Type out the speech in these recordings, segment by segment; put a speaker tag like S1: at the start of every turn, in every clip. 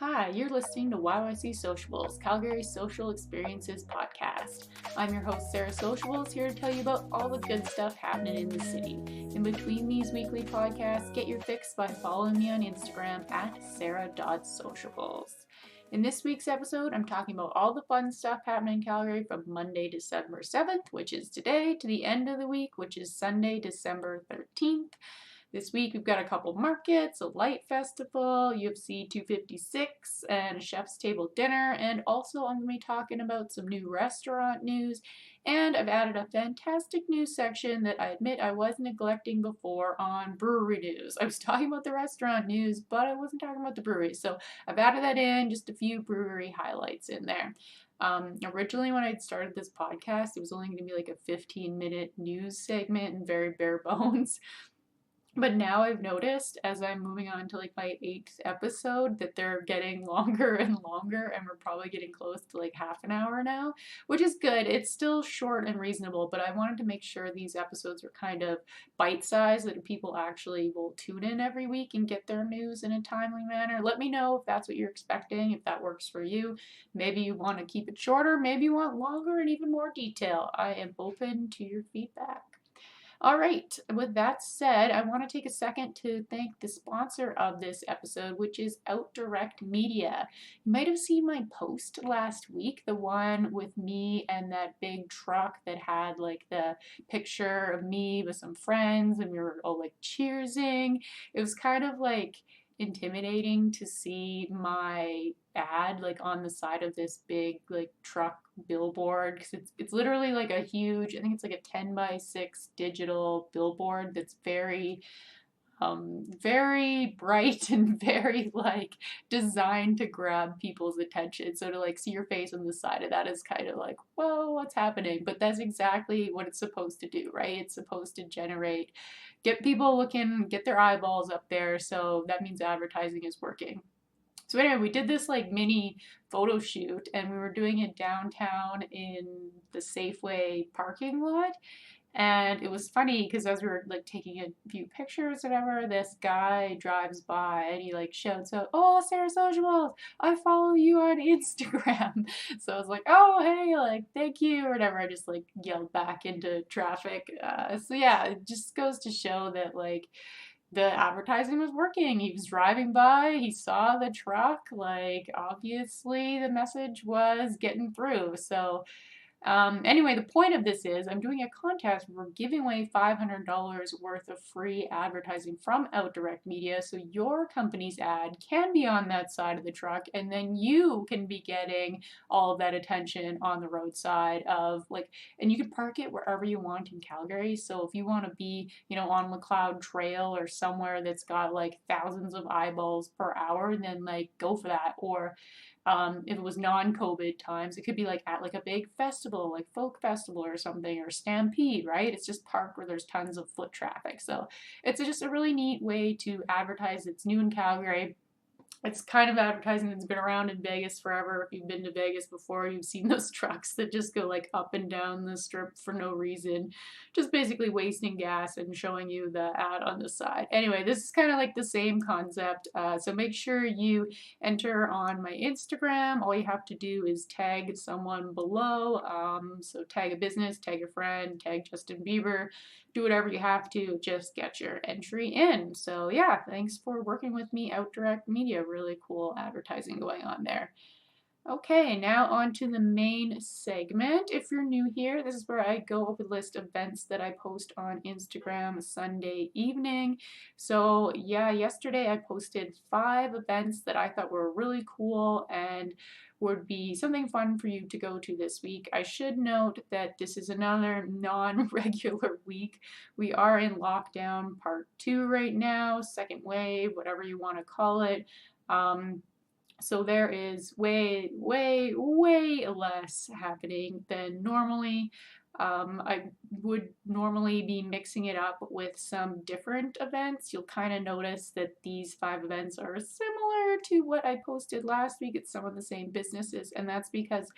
S1: Hi, you're listening to YYC Sociables, Calgary's social experiences podcast. I'm your host, Sarah Sociables, here to tell you about all the good stuff happening in the city. In between these weekly podcasts, get your fix by following me on Instagram at sarah.sociables. In this week's episode, I'm talking about all the fun stuff happening in Calgary from Monday, December 7th, which is today, to the end of the week, which is Sunday, December 13th. This week we've got a couple markets, a light festival, UFC 256, and a chef's table dinner, and also I'm going to be talking about some new restaurant news, and I've added a fantastic news section that I admit I was neglecting before on brewery news. I was talking about the restaurant news, but I wasn't talking about the brewery, so I've added that in, just a few brewery highlights in there. Originally, when I'd started this podcast, it was only going to be like a 15-minute news segment and very bare bones. But now I've noticed as I'm moving on to like my 8th episode that they're getting longer and longer, and we're probably getting close to like half an hour now, which is good. It's still short and reasonable, but I wanted to make sure these episodes were kind of bite-sized, that people actually will tune in every week and get their news in a timely manner. Let me know if that's what you're expecting, if that works for you. Maybe you want to keep it shorter, maybe you want longer and even more detail. I am open to your feedback. All right, with that said, I want to take a second to thank the sponsor of this episode, which is OutDirect Media. You might have seen my post last week, the one with me and that big truck that had like the picture of me with some friends and we were all like cheersing. It was kind of like intimidating to see my ad like on the side of this big like truck billboard, because it's literally like a huge, I think it's like a 10 by 6 digital billboard that's very bright and very like designed to grab people's attention. So to like see your face on the side of that is kind of like, whoa, what's happening? But that's exactly what it's supposed to do, right? It's supposed to get people looking, get their eyeballs up there. So that means advertising is working. So anyway, we did this like mini photo shoot, and we were doing it downtown in the Safeway parking lot. And it was funny because as we were like taking a few pictures, whatever, this guy drives by and he like shouts out, "Oh, Sarah Sociables, I follow you on Instagram." So I was like, "Oh, hey, like thank you," or whatever. I just like yelled back into traffic. So yeah, it just goes to show that like the advertising was working. He was driving by, he saw the truck, like obviously the message was getting through. So anyway, the point of this is I'm doing a contest where we're giving away $500 worth of free advertising from OutDirect Media, so your company's ad can be on that side of the truck, and then you can be getting all of that attention on the roadside of like, and you can park it wherever you want in Calgary. So if you want to be, on McLeod Trail or somewhere that's got like thousands of eyeballs per hour, then like go for that. Or if it was non-COVID times, it could be like at like a big festival, like folk festival or something, or Stampede, right? It's just parked where there's tons of foot traffic. So it's just a really neat way to advertise. It's new in Calgary. It's kind of advertising that's been around in Vegas forever. If you've been to Vegas before, you've seen those trucks that just go like up and down the strip for no reason, just basically wasting gas and showing you the ad on the side. Anyway, this is kind of like the same concept. So make sure you enter on my Instagram. All you have to do is tag someone below. So tag a business, tag a friend, tag Justin Bieber. Do whatever you have to, just get your entry in. So yeah, thanks for working with me, OutDirect Media. Really cool advertising going on there. Okay, now on to the main segment. If you're new here, this is where I go over the list of events that I post on Instagram Sunday evening. So yeah, yesterday I posted 5 events that I thought were really cool and would be something fun for you to go to this week. I should note that this is another non-regular week. We are in lockdown part 2 right now, second wave, whatever you want to call it. So there is way, way, way less happening than normally. I would normally be mixing it up with some different events. You'll kind of notice that these 5 events are similar to what I posted last week, it's some of the same businesses, and that's because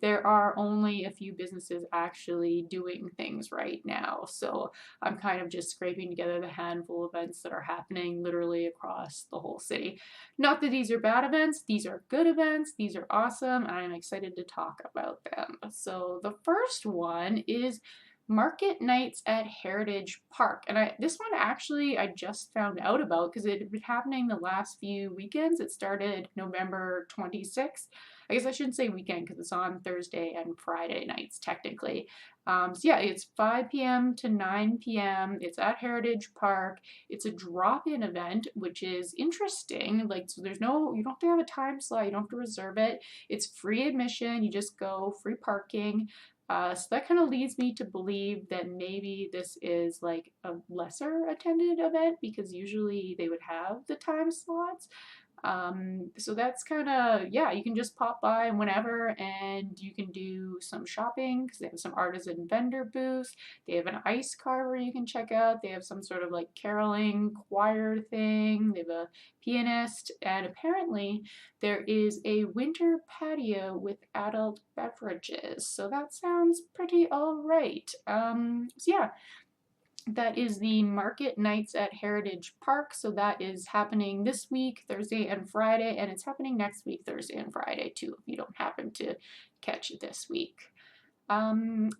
S1: there are only a few businesses actually doing things right now. So I'm kind of just scraping together the handful of events that are happening literally across the whole city. Not that these are bad events, these are good events, these are awesome, and I'm excited to talk about them. So the first one is Market Nights at Heritage Park. And this one actually I just found out about because it had been happening the last few weekends. It started November 26th. I guess I shouldn't say weekend because it's on Thursday and Friday nights technically. So yeah, it's 5 p.m. to 9 p.m. It's at Heritage Park. It's a drop-in event, which is interesting. Like, so you don't have to have a time slot. You don't have to reserve it. It's free admission. You just go, free parking. So that kind of leads me to believe that maybe this is like a lesser attended event because usually they would have the time slots. So that's kind of, yeah, you can just pop by whenever and you can do some shopping because they have some artisan vendor booths. They have an ice carver you can check out. They have some sort of like caroling choir thing. They have a pianist, and apparently there is a winter patio with adult beverages. So that sounds pretty all right. So yeah, that is the Market Nights at Heritage Park. So that is happening this week, Thursday and Friday, and it's happening next week, Thursday and Friday too, if you don't happen to catch it this week.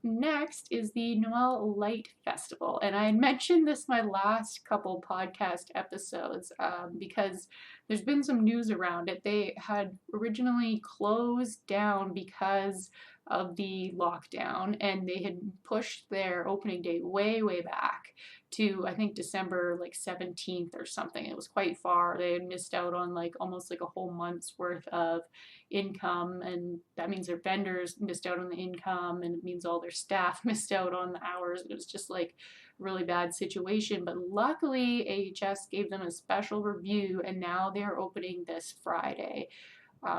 S1: Next is the Noel Light Festival, and I mentioned this my last couple podcast episodes because there's been some news around it. They had originally closed down because of the lockdown, and they had pushed their opening date way, way back to, I think, December like 17th or something. It was quite far. They had missed out on like almost like a whole month's worth of income, and that means their vendors missed out on the income, and it means all their staff missed out on the hours. It was just like a really bad situation, but luckily AHS gave them a special review, and now they're opening this Friday,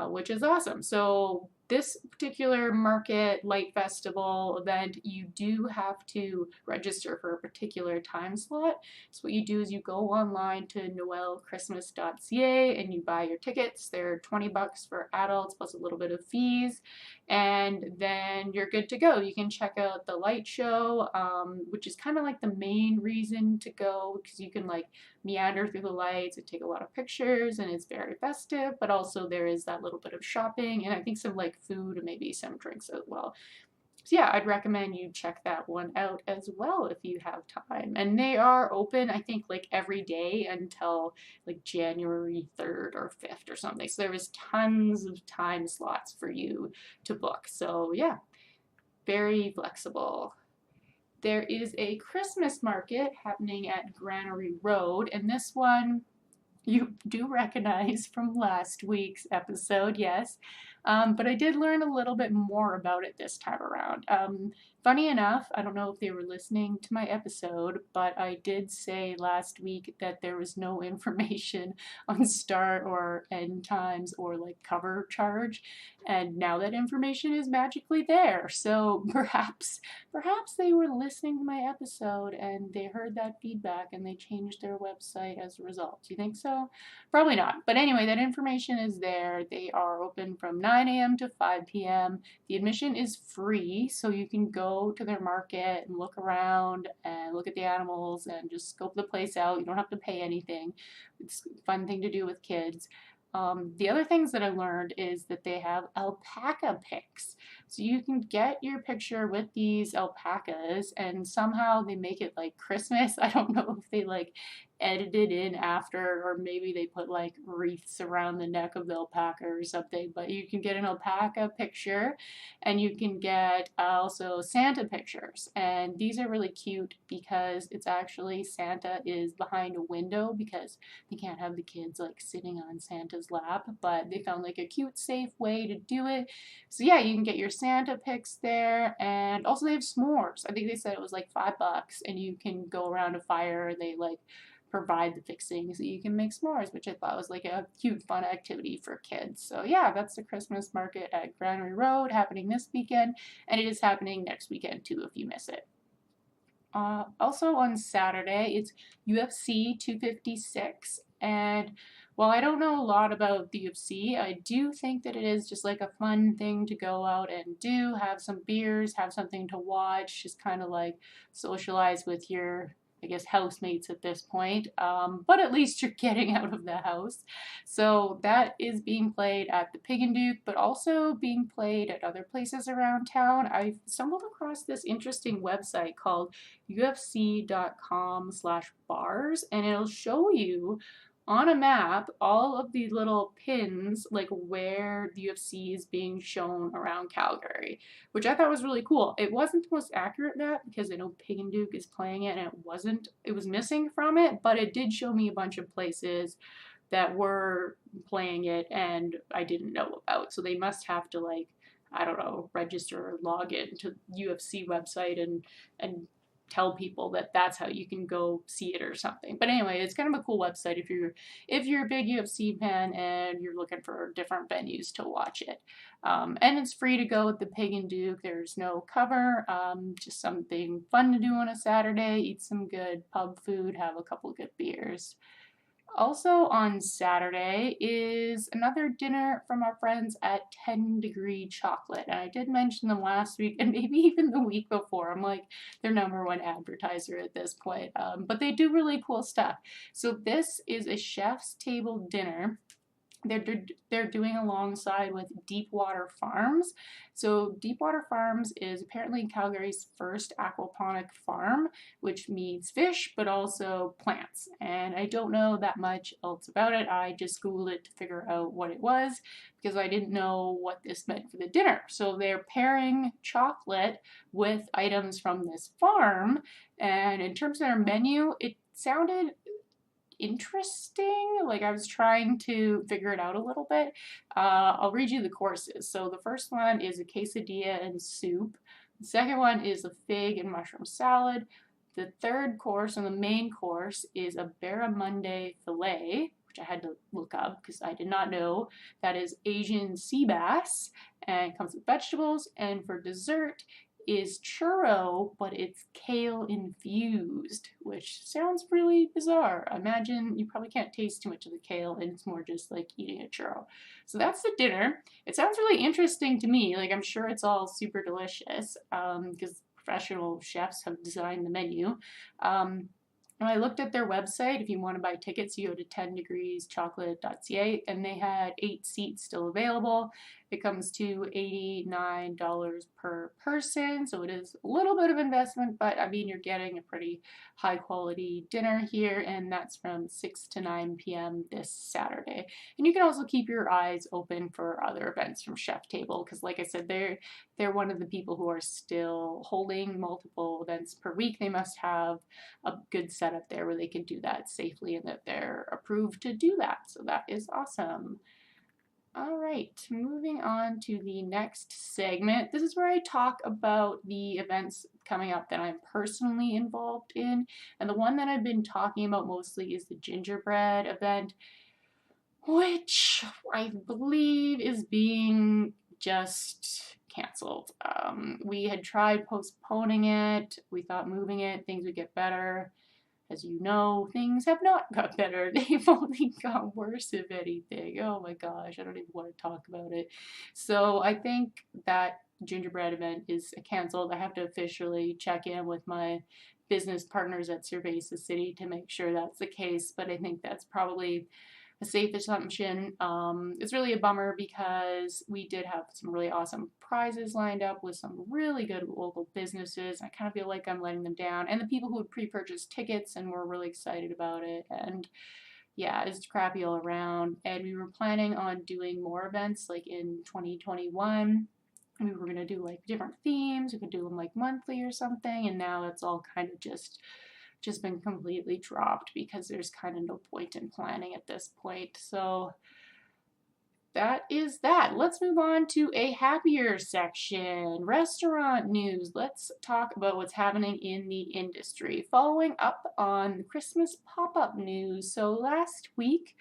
S1: which is awesome. So this particular Market Light Festival event, you do have to register for a particular time slot. So what you do is you go online to noelchristmas.ca and you buy your tickets. They're $20 for adults plus a little bit of fees, and then you're good to go. You can check out the light show, which is kind of like the main reason to go because you can like meander through the lights and take a lot of pictures, and it's very festive, but also there is that little bit of shopping and I think some like food and maybe some drinks as well. So yeah, I'd recommend you check that one out as well if you have time. And they are open, I think, like every day until like January 3rd or 5th or something. So there is tons of time slots for you to book. So yeah, very flexible. There is a Christmas market happening at Granary Road, and this one you do recognize from last week's episode, yes. But I did learn a little bit more about it this time around. Funny enough, I don't know if they were listening to my episode, but I did say last week that there was no information on start or end times or like cover charge, and now that information is magically there. So perhaps they were listening to my episode and they heard that feedback and they changed their website as a result. Do you think so? Probably not. But anyway, that information is there. They are open from 9 a.m. to 5 p.m. The admission is free, so you can go to their market and look around and look at the animals and just scope the place out. You don't have to pay anything. It's a fun thing to do with kids. The other things that I learned is that they have alpaca pics. So you can get your picture with these alpacas and somehow they make it like Christmas. I don't know if they like edited in after, or maybe they put like wreaths around the neck of the alpaca or something, but you can get an alpaca picture and you can get also Santa pictures, and these are really cute because it's actually Santa is behind a window because they can't have the kids like sitting on Santa's lap, but they found like a cute safe way to do it. So yeah, you can get your Santa pics there, and also they have s'mores. I think they said it was like $5 and you can go around a fire and they like provide the fixings so you can make s'mores, which I thought was like a cute, fun activity for kids. So yeah, that's the Christmas market at Granary Road happening this weekend, and it is happening next weekend too if you miss it. Also on Saturday, it's UFC 256, and while I don't know a lot about the UFC, I do think that it is just like a fun thing to go out and do, have some beers, have something to watch, just kind of like socialize with your, I guess, housemates at this point. But at least you're getting out of the house. So that is being played at the Pig and Duke, but also being played at other places around town. I stumbled across this interesting website called UFC.com/bars, and it'll show you on a map all of the little pins like where the UFC is being shown around Calgary, which I thought was really cool. It wasn't the most accurate map because I know Pig and Duke is playing it and it was missing from it, but it did show me a bunch of places that were playing it and I didn't know about. So they must have to, like, I don't know, register or log in to UFC website and tell people that that's how you can go see it or something. But anyway, it's kind of a cool website if you're a big UFC fan and you're looking for different venues to watch it. And it's free to go at the Pig and Duke. There's no cover, just something fun to do on a Saturday. Eat some good pub food, have a couple good beers. Also on Saturday is another dinner from our friends at 10 Degree Chocolate. And I did mention them last week and maybe even the week before. I'm like their #1 advertiser at this point. But they do really cool stuff. So this is a chef's table dinner they're doing alongside with Deepwater Farms. So Deepwater Farms is apparently Calgary's first aquaponic farm, which means fish, but also plants. And I don't know that much else about it. I just Googled it to figure out what it was because I didn't know what this meant for the dinner. So they're pairing chocolate with items from this farm. And in terms of their menu, it sounded interesting. Like I was trying to figure it out a little bit. I'll read you the courses. So the first one is a quesadilla and soup. The second one is a fig and mushroom salad. The third course and the main course is a barramundi fillet, which I had to look up because I did not know. That is Asian sea bass and comes with vegetables. And for dessert is churro, but it's kale infused, which sounds really bizarre. I imagine you probably can't taste too much of the kale and it's more just like eating a churro. So that's the dinner. It sounds really interesting to me. Like I'm sure it's all super delicious because professional chefs have designed the menu. And I looked at their website. If you want to buy tickets, you go to 10degreeschocolate.ca, and they had 8 seats still available. It comes to $89 per person, so it is a little bit of investment, but I mean, you're getting a pretty high quality dinner here, and that's from 6 to 9 p.m. this Saturday. And you can also keep your eyes open for other events from Chef Table, because like I said, they're one of the people who are still holding multiple events per week. They must have a good setup there where they can do that safely and that they're approved to do that. So that is awesome. All right, moving on to the next segment. This is where I talk about the events coming up that I'm personally involved in. And the one that I've been talking about mostly is the gingerbread event, which I believe is being just canceled. We had tried postponing it. We thought moving it, things would get better. As you know, things have not got better. They've only got worse, if anything. Oh my gosh, I don't even want to talk about it. So I think that gingerbread event is canceled. I have to officially check in with my business partners at Cerveza City to make sure that's the case, but I think that's probably a safe assumption. It's really a bummer because we did have some really awesome prizes lined up with some really good local businesses. I kind of feel like I'm letting them down. And the people who had pre-purchased tickets and were really excited about it. And yeah, it's crappy all around. And we were planning on doing more events like in 2021. We were going to do like different themes. We could do them like monthly or something. And now it's all kind of just been completely dropped because there's kind of no point in planning at this point. So that is that. Let's move on to a happier section, restaurant news. Let's talk about what's happening in the industry. Following up on the Christmas pop-up news. So last week,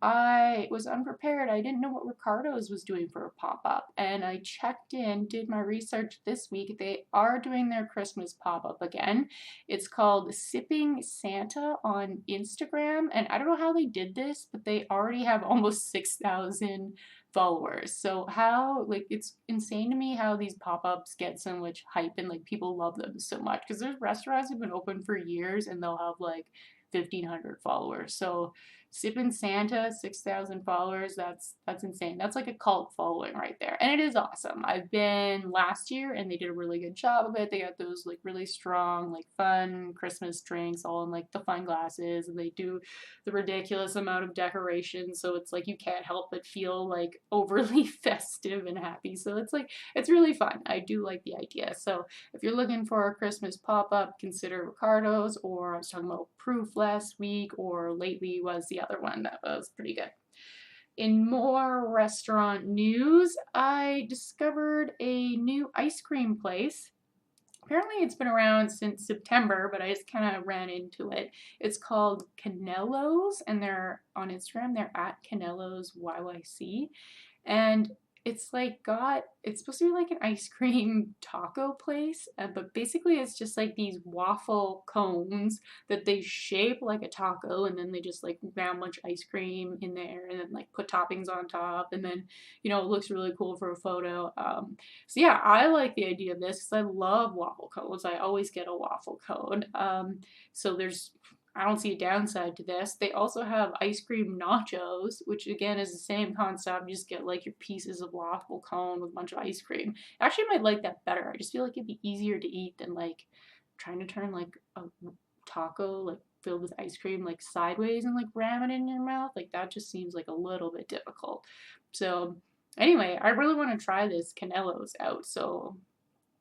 S1: I was unprepared. I didn't know what Ricardo's was doing for a pop-up, and I checked in, did my research this week. They are doing their Christmas pop-up again. It's called Sipping Santa on Instagram, and I don't know how they did this, but they already have almost 6,000 followers. So how, like, it's insane to me how these pop-ups get so much hype and like people love them so much, because there's restaurants that have been open for years and they'll have like 1,500 followers. So Sippin' Santa, 6,000 followers. That's insane. That's like a cult following right there. And it is awesome. I've been last year and they did a really good job of it. They got those like really strong, like fun Christmas drinks all in like the fun glasses, and they do the ridiculous amount of decoration. So it's like you can't help but feel like overly festive and happy. So it's like, it's really fun. I do like the idea. So if you're looking for a Christmas pop-up, consider Ricardo's, or I was talking about Proof last week, or lately was the other one that was pretty good. In more restaurant news, I discovered a new ice cream place. Apparently it's been around since September, but I just kind of ran into it. It's called Canelo's, and they're on Instagram. They're at Canelo's YYC. And it's like it's supposed to be like an ice cream taco place, but basically it's just like these waffle cones that they shape like a taco, and then they just like ram a bunch of ice cream in there and then like put toppings on top, and then, you know, it looks really cool for a photo. So yeah, I like the idea of this because I love waffle cones. I always get a waffle cone. So I don't see a downside to this. They also have ice cream nachos, which again is the same concept. You just get like your pieces of waffle cone with a bunch of ice cream. Actually, I might like that better. I just feel like it'd be easier to eat than like trying to turn like a taco like filled with ice cream like sideways and like ram it in your mouth. Like that just seems like a little bit difficult. So anyway, I really want to try this Canelo's out. So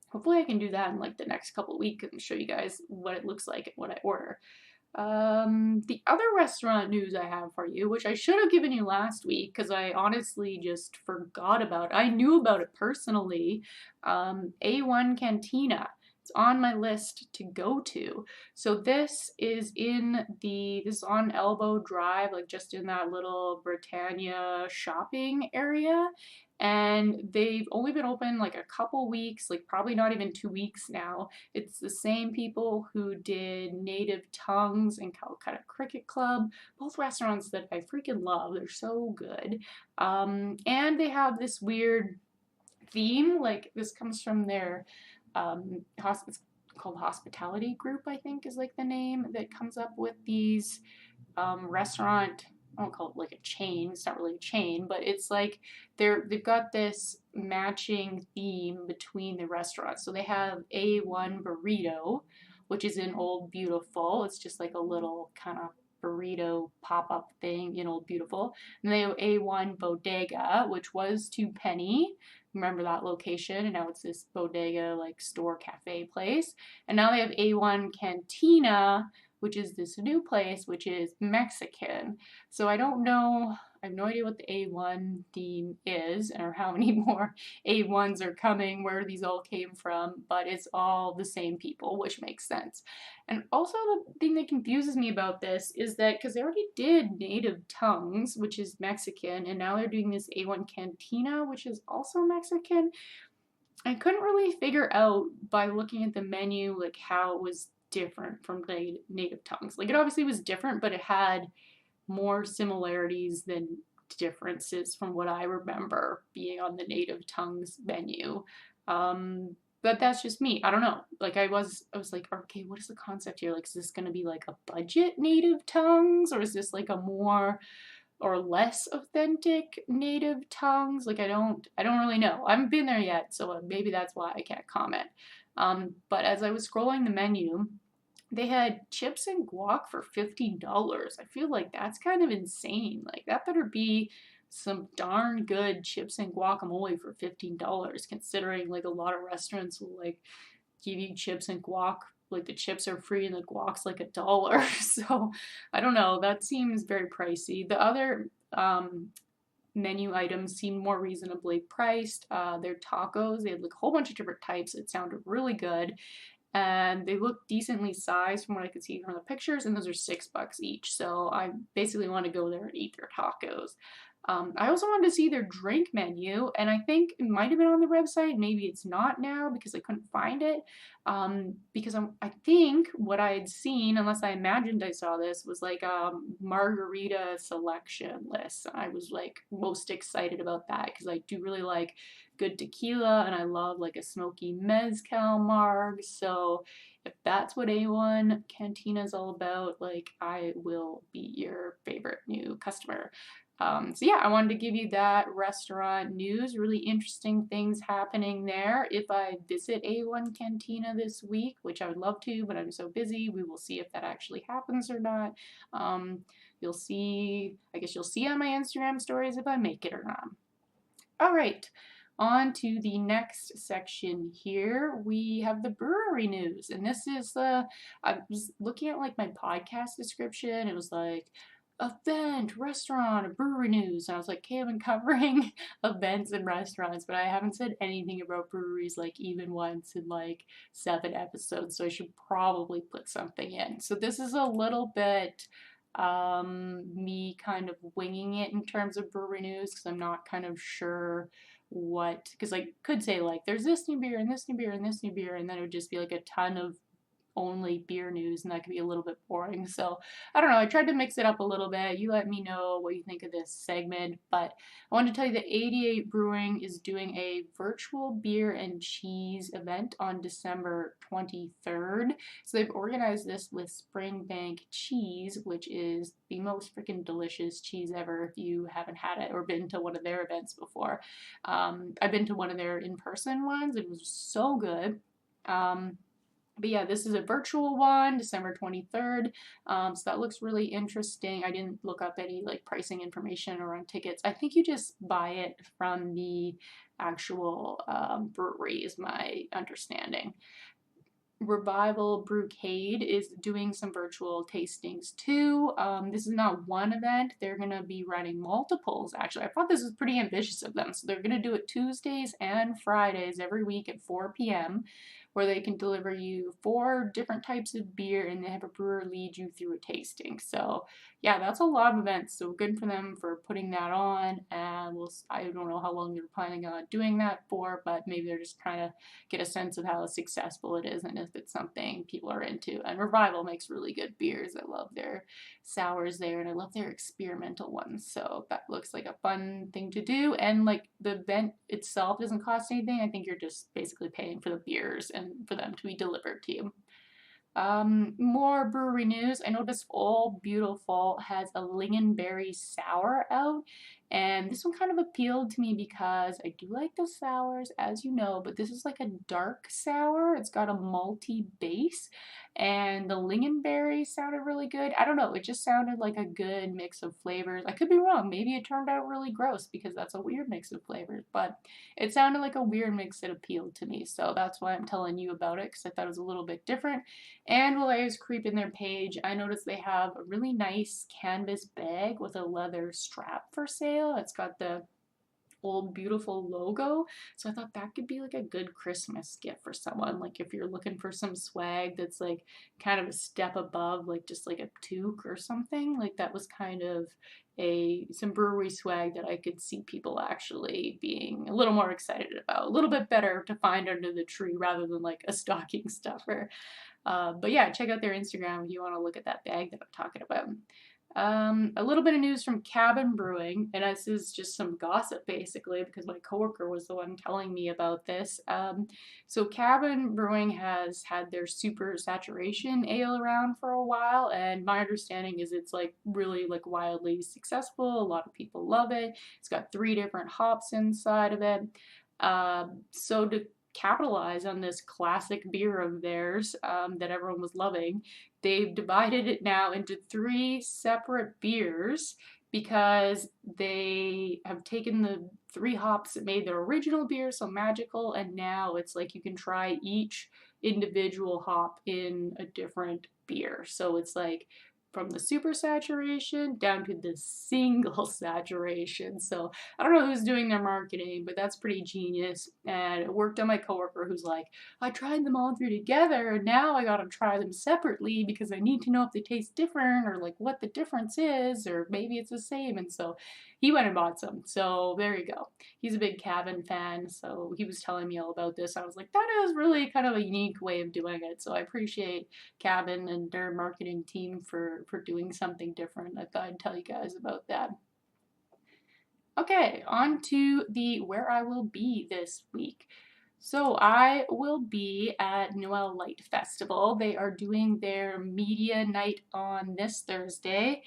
S1: hopefully I can do that in like the next couple of weeks and show you guys what it looks like and what I order. The other restaurant news I have for you, which I should have given you last week because I honestly just forgot about it. I knew about it personally. A1 Cantina. It's on my list to go to. So this is on Elbow Drive, like just in that little Britannia shopping area. And they've only been open like a couple weeks, like probably not even 2 weeks now. It's the same people who did Native Tongues and Calcutta Cricket Club, both restaurants that I freaking love. They're so good. And they have this weird theme, like this comes from their it's called Hospitality Group, I think is like the name that comes up with these restaurant. I don't call it like a chain. It's not really a chain, but it's like they've got this matching theme between the restaurants. So they have A1 Burrito, which is in Old Beautiful. It's just like a little kind of burrito pop-up thing in Old Beautiful. And they have A1 Bodega, which was 2 Penny. Remember that location? And now it's this bodega like store cafe place. And now they have A1 Cantina, which is this new place, which is Mexican. So I don't know, I have no idea what the A1 theme is or how many more A1s are coming, where these all came from, but it's all the same people, which makes sense. And also the thing that confuses me about this is that, because they already did Native Tongues, which is Mexican, and now they're doing this A1 Cantina, which is also Mexican. I couldn't really figure out by looking at the menu like how it was different from Native Tongues. Like it obviously was different, but it had more similarities than differences from what I remember being on the Native Tongues menu. But that's just me. I don't know. Like I was like, okay, what is the concept here? Like, is this gonna be like a budget Native Tongues, or is this like a more or less authentic Native Tongues? Like I don't really know. I haven't been there yet, so maybe that's why I can't comment. But as I was scrolling the menu, they had chips and guac for $15. I feel like that's kind of insane. Like that better be some darn good chips and guacamole for $15, considering like a lot of restaurants will like give you chips and guac, like the chips are free and the guac's like $1. So I don't know, that seems very pricey. The other menu items seem more reasonably priced. Their tacos, they had like a whole bunch of different types. It sounded really good. and they look decently sized from what I could see from the pictures, and those are $6 each. So I basically want to go there and eat their tacos. I also wanted to see their drink menu, and I think it might have been on the website. Maybe it's not now because I couldn't find it. Because I think what I had seen, unless I imagined I saw this, was like a margarita selection list. I was like most excited about that because I do really like good tequila and I love like a smoky mezcal marg. So if that's what A1 Cantina is all about, like I will be your favorite new customer. So yeah, I wanted to give you that restaurant news. Really interesting things happening there. If I visit A1 Cantina this week, which I would love to, but I'm so busy, we will see if that actually happens or not. You'll see, I guess you'll see on my Instagram stories if I make it or not. All right, on to the next section here. We have the brewery news, and this is I was looking at like my podcast description. It was like event, restaurant, brewery news. And I was like, okay, I've been covering events and restaurants, but I haven't said anything about breweries like even once in like 7 episodes. So I should probably put something in. So this is a little bit me kind of winging it in terms of brewery news because I'm not kind of sure what, because I could say like there's this new beer and this new beer and this new beer, and then it would just be like a ton of only beer news, and that could be a little bit boring. So I don't know. I tried to mix it up a little bit. You let me know what you think of this segment. But I wanted to tell you that 88 Brewing is doing a virtual beer and cheese event on December 23rd. So they've organized this with Springbank Cheese, which is the most freaking delicious cheese ever if you haven't had it or been to one of their events before. I've been to one of their in-person ones. It was so good. But yeah, this is a virtual one, December 23rd. So that looks really interesting. I didn't look up any like pricing information or on tickets. I think you just buy it from the actual brewery is my understanding. Revival Brewcade is doing some virtual tastings too. This is not one event. They're going to be running multiples, actually. I thought this was pretty ambitious of them. So they're going to do it Tuesdays and Fridays every week at 4 p.m., where they can deliver you 4 different types of beer and they have a brewer lead you through a tasting. So yeah, that's a lot of events. So good for them for putting that on. And I don't know how long they're planning on doing that for, but maybe they're just trying to get a sense of how successful it is and if it's something people are into. And Revival makes really good beers. I love their sours there and I love their experimental ones. So that looks like a fun thing to do. And like the event itself doesn't cost anything. I think you're just basically paying for the beers and for them to be delivered to you. More brewery news. I noticed Old Beautiful has a lingonberry sour out, and this one kind of appealed to me because I do like the sours, as you know, but this is like a dark sour. It's got a malty base, and the lingonberry sounded really good. I don't know, it just sounded like a good mix of flavors. I could be wrong. Maybe it turned out really gross because that's a weird mix of flavors, but it sounded like a weird mix that appealed to me. So that's why I'm telling you about it because I thought it was a little bit different. And while I was creeping their page, I noticed they have a really nice canvas bag with a leather strap for sale. It's got the Old Beautiful logo. So I thought that could be like a good Christmas gift for someone. Like if you're looking for some swag that's like kind of a step above, like just like a toque or something, like that was kind of some brewery swag that I could see people actually being a little more excited about. A little bit better to find under the tree rather than like a stocking stuffer. But yeah, check out their Instagram if you want to look at that bag that I'm talking about. A little bit of news from Cabin Brewing, and this is just some gossip basically because my coworker was the one telling me about this. So Cabin Brewing has had their super saturation ale around for a while, and my understanding is it's like really like wildly successful. A lot of people love it. It's got 3 different hops inside of it. So to capitalize on this classic beer of theirs that everyone was loving, they've divided it now into 3 separate beers because they have taken the 3 hops that made their original beer so magical, and now it's like you can try each individual hop in a different beer. So it's like from the super saturation down to the single saturation. So I don't know who's doing their marketing, but that's pretty genius. And it worked on my coworker who's like, I tried them all three together and now I gotta try them separately because I need to know if they taste different or like what the difference is, or maybe it's the same. And so he went and bought some. So there you go. He's a big cabin fan, so he was telling me all about this. I was like, that is really kind of a unique way of doing it. So I appreciate Cabin and their marketing team for doing something different. I thought I'd tell you guys about that. Okay, on to the where I will be this week. So I will be at Noel Light Festival. They are doing their media night on this Thursday.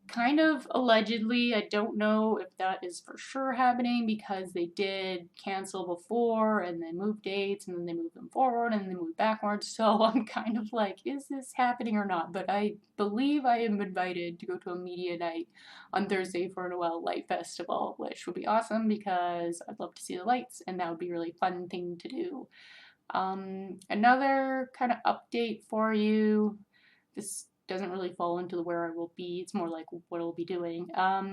S1: Kind of allegedly, I don't know if that is for sure happening because they did cancel before and then move dates and then they moved them forward and then they moved backwards. So I'm kind of like, is this happening or not? But I believe I am invited to go to a media night on Thursday for Noel Light Festival, which would be awesome because I'd love to see the lights and that would be a really fun thing to do. Another kind of update for you. This doesn't really fall into the where I will be. It's more like what I'll be doing.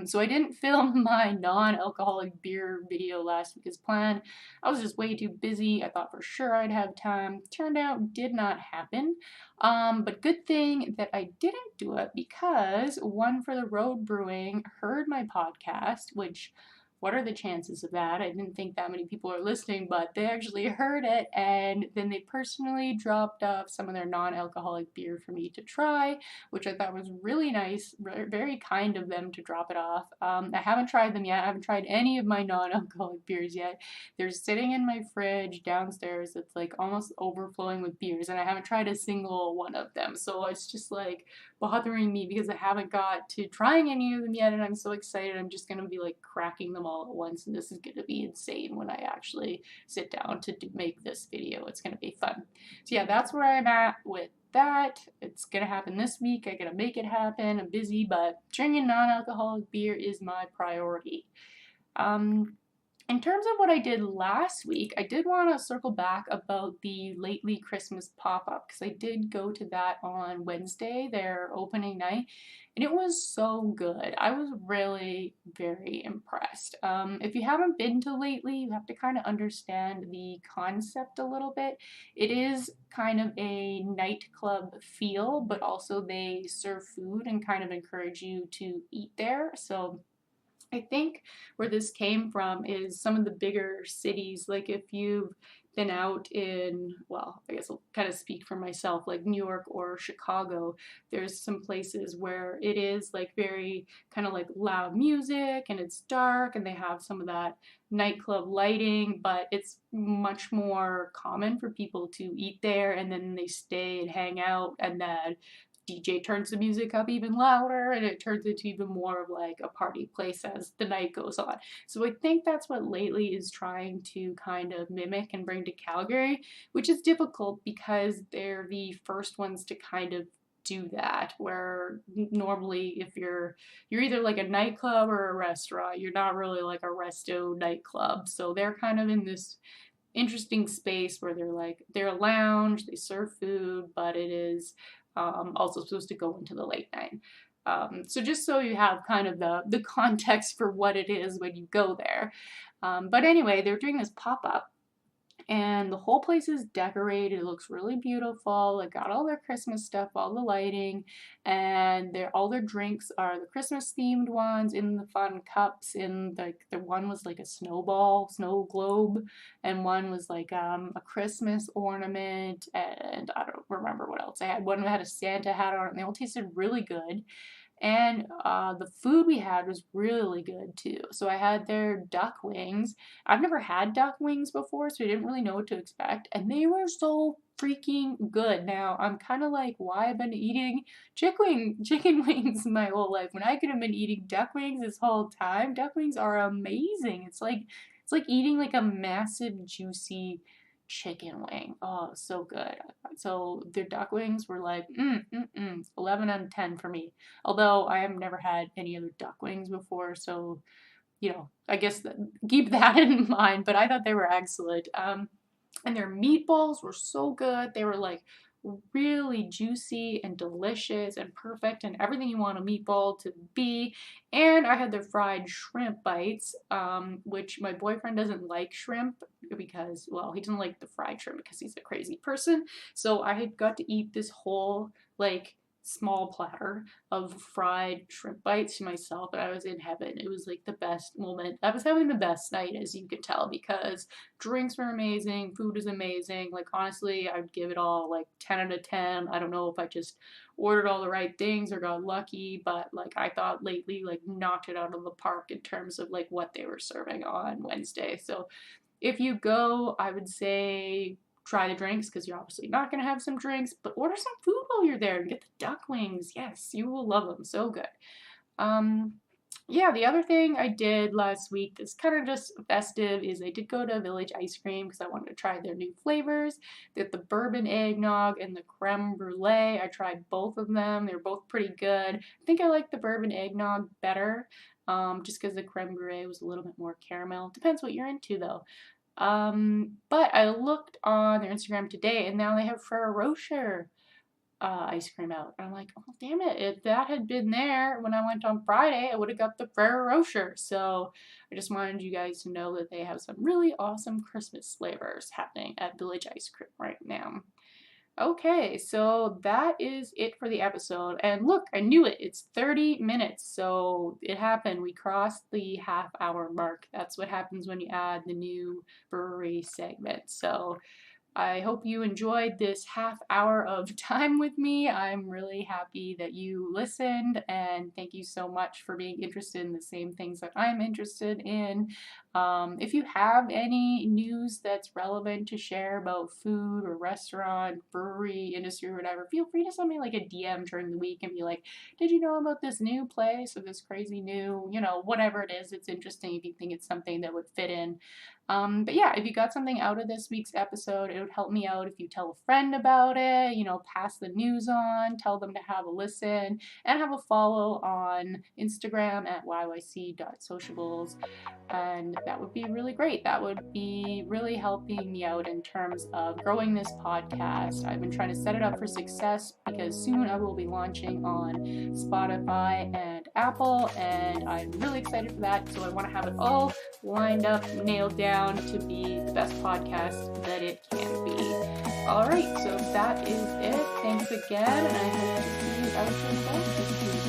S1: So I didn't film my non-alcoholic beer video last week as planned. I was just way too busy. I thought for sure I'd have time. Turned out did not happen. But good thing that I didn't do it because One for the Road Brewing heard my podcast, which what are the chances of that? I didn't think that many people are listening, but they actually heard it, and then they personally dropped off some of their non-alcoholic beer for me to try, which I thought was really nice, very kind of them to drop it off. I haven't tried them yet. I haven't tried any of my non-alcoholic beers yet. They're sitting in my fridge downstairs. It's like almost overflowing with beers, and I haven't tried a single one of them. So it's just like bothering me because I haven't got to trying any of them yet, and I'm so excited. I'm just gonna be like cracking them all at once, and this is gonna be insane when I actually sit down to make this video. It's gonna be fun. So yeah, that's where I'm at with that. It's gonna happen this week. I gotta make it happen. I'm busy, but drinking non-alcoholic beer is my priority. In terms of what I did last week, I did want to circle back about the Lately Christmas pop-up because I did go to that on Wednesday, their opening night, and it was so good. I was really very impressed. If you haven't been to Lately, you have to kind of understand the concept a little bit. It is kind of a nightclub feel, but also they serve food and kind of encourage you to eat there. So I think where this came from is some of the bigger cities, like if you've been out in, well, I guess I'll kind of speak for myself, like New York or Chicago, there's some places where it is like very kind of like loud music and it's dark and they have some of that nightclub lighting, but it's much more common for people to eat there and then they stay and hang out and then DJ turns the music up even louder and it turns into even more of like a party place as the night goes on. So I think that's what Lately is trying to kind of mimic and bring to Calgary, which is difficult because they're the first ones to kind of do that, where normally if you're either like a nightclub or a restaurant, you're not really like a resto nightclub. So they're kind of in this interesting space where they're a lounge, they serve food, but it is also supposed to go into the late night. So just so you have kind of the context for what it is when you go there. But anyway, they're doing this pop-up and the whole place is decorated. It looks really beautiful. They got all their Christmas stuff, all the lighting, and all their drinks are the Christmas themed ones in the fun cups. In the one was like a snow globe, and one was like a Christmas ornament, and I don't remember what else. I had one that had a Santa hat on it, and they all tasted really good. And the food we had was really good too. So I had their duck wings. I've never had duck wings before, so I didn't really know what to expect. And they were so freaking good. Now, I'm kind of like, why I've been eating chicken wings my whole life when I could have been eating duck wings this whole time. Duck wings are amazing. It's like eating like a massive, juicy chicken wing. Oh, so good. So their duck wings were like 11 out of 10 for me. Although I have never had any other duck wings before, so I guess keep that in mind. But I thought they were excellent. And their meatballs were so good. They were like really juicy and delicious and perfect and everything you want a meatball to be. And I had the fried shrimp bites, which my boyfriend doesn't like shrimp because, well, he doesn't like the fried shrimp because he's a crazy person. So I had got to eat this whole, like, small platter of fried shrimp bites to myself, and I was in heaven. It was like the best moment. I was having the best night, as you could tell, because drinks were amazing, food was amazing. Like, honestly, I'd give it all like 10 out of 10. I don't know if I just ordered all the right things or got lucky, but like I thought lately, like, knocked it out of the park in terms of like what they were serving on Wednesday. So if you go, I would say try the drinks because you're obviously not going to have some drinks, but order some food while you're there and get the duck wings. Yes, you will love them. So good. Yeah, the other thing I did last week that's kind of just festive is I did go to Village Ice Cream because I wanted to try their new flavors. They had the bourbon eggnog and the creme brulee. I tried both of them. They're both pretty good. I think I like the bourbon eggnog better, just because the creme brulee was a little bit more caramel. Depends what you're into though. But I looked on their Instagram today and now they have Ferrero Rocher ice cream out. And I'm like, oh, damn it. If that had been there when I went on Friday, I would have got the Ferrero Rocher. So I just wanted you guys to know that they have some really awesome Christmas flavors happening at Village Ice Cream right now. Okay, so that is it for the episode. And look, I knew it. It's 30 minutes. So it happened. We crossed the half-hour mark. That's what happens when you add the new brewery segment. So I hope you enjoyed this half hour of time with me. I'm really happy that you listened, and thank you so much for being interested in the same things that I'm interested in. If you have any news that's relevant to share about food or restaurant, brewery, industry, or whatever, feel free to send me like a DM during the week and be like, did you know about this new place or this crazy new, whatever it is, it's interesting if you think it's something that would fit in. But yeah, if you got something out of this week's episode, it would help me out if you tell a friend about it, pass the news on, tell them to have a listen, and have a follow on Instagram at YYC.sociables. And that would be really great. That would be really helping me out in terms of growing this podcast. I've been trying to set it up for success because soon I will be launching on Spotify and Apple, and I'm really excited for that. So I want to have it all lined up, nailed down to be the best podcast that it can be. All right, so that is it. Thanks again, and I hope to see you out in the next week.